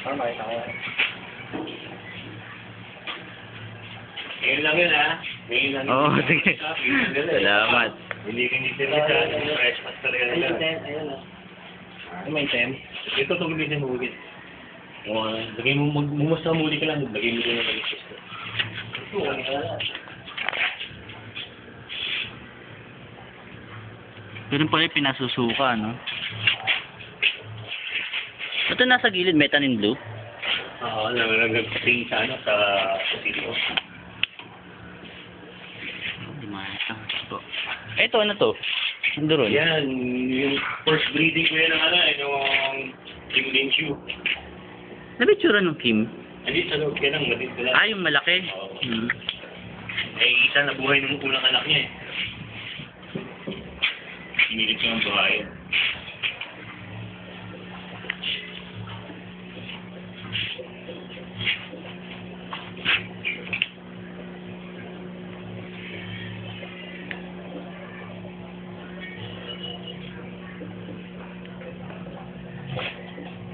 Para makita ko. Ngayon lang yun, ha? Ngayon lang yun. Oo, sige. Salamat. Hindi sila siya. Fresh mas talaga nila. Ayun na. May item. Ito itong hindi siya hugit. Lagay mo, magmumas na muli ka lang. Lagay mo din ang malis. Ito, wala na. Ganun pala yung pinasusuka, no? Ito nasa gilid, metanin blue. Oo, nag-ping sa ano, sa video. Hindi makita. Ito, ano to? Nandun. Yan, yung first breeding ko yan ng ano, yung Kim Lin Chu. Ano ba itsura ng Kim? Hindi, sa loob ka lang, matid ko lang. Ah, yung malaki. Oo. Hmm. Eh, isa na buhay ng unang anak niya eh. Pinilit ko ng buhay.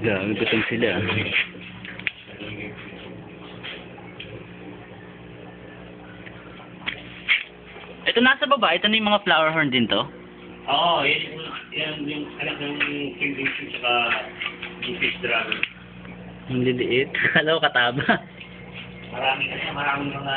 Grabe, gutom sila. Ito nasa baba, ito na yung mga flower horn din to. Oo, yan yung anak ng Kim Lin Chu saka yung fish dragon. Ang liliit. Kala ko kataba. Maraming mga